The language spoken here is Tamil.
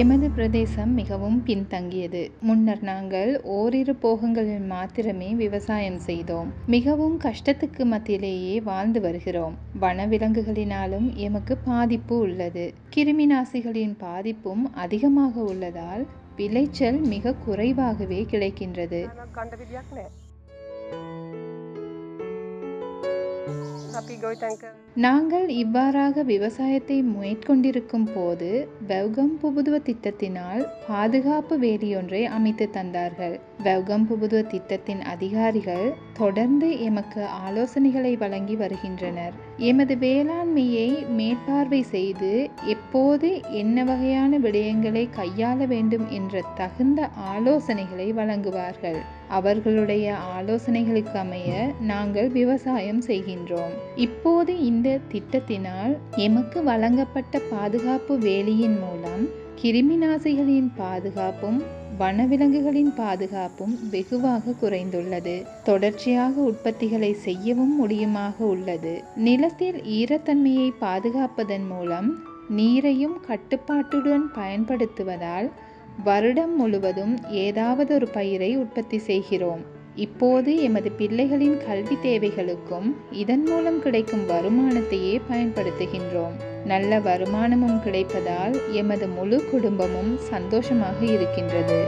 எமது பிரதேசம் மிகவும் பின்தங்கியது. முன்னர் நாங்கள் ஓரிரு போகங்களில் மாத்திரமே விவசாயம் செய்தோம். மிகவும் கஷ்டத்துக்கு மத்தியிலேயே வாழ்ந்து வருகிறோம். வனவிலங்குகளினாலும் எமக்கு பாதிப்பு உள்ளது. கிருமிநாசிகளின் பாதிப்பும் அதிகமாக உள்ளதால் விளைச்சல் மிக குறைவாகவே கிடைக்கின்றது. நாங்கள் இவ்வாறாக விவசாயத்தை மேற்கொண்டிருக்கும் போது வெவ்கம் புபுதுவ திட்டத்தினால் பாதுகாப்பு வேலியொன்றை அமைத்து தந்தார்கள். வெவ்கம் புபுதுவ திட்டத்தின் அதிகாரிகள் தொடர்ந்து எமக்கு ஆலோசனைகளை வழங்கி வருகின்றனர். எமது வேளாண்மையை மேற்பார்வை செய்து எப்போது என்ன வகையான விடயங்களை கையாள வேண்டும் என்ற தகுந்த ஆலோசனைகளை வழங்குவார்கள். அவர்களுடைய ஆலோசனைகளுக்கு அமைய நாங்கள் விவசாயம் செய்கின்றோம். இப்போது இந்த திட்டத்தினால் எமக்கு வழங்கப்பட்ட பாதுகாப்பு வேலியின் மூலம் கிருமிநாசிகளின் பாதுகாப்பும் வனவிலங்குகளின் பாதுகாப்பும் வெகுவாக குறைந்துள்ளது. தொடர்ச்சியாக உற்பத்திகளை செய்யவும் முடியுமாக உள்ளது. நிலத்தில் ஈரத்தன்மையை பாதுகாப்பதன் மூலம் நீரையும் கட்டுப்பாட்டுடன் பயன்படுத்துவதால் வருடம் முழுவதும் ஏதாவது ஒரு பயிரை உற்பத்தி செய்கிறோம். இப்போது எமது பிள்ளைகளின் கல்வி தேவைகளுக்கும் இதன் மூலம் கிடைக்கும் வருமானத்தையே பயன்படுத்துகின்றோம். நல்ல வருமானமும் கிடைப்பதால் எமது முழு குடும்பமும் சந்தோஷமாக இருக்கின்றது.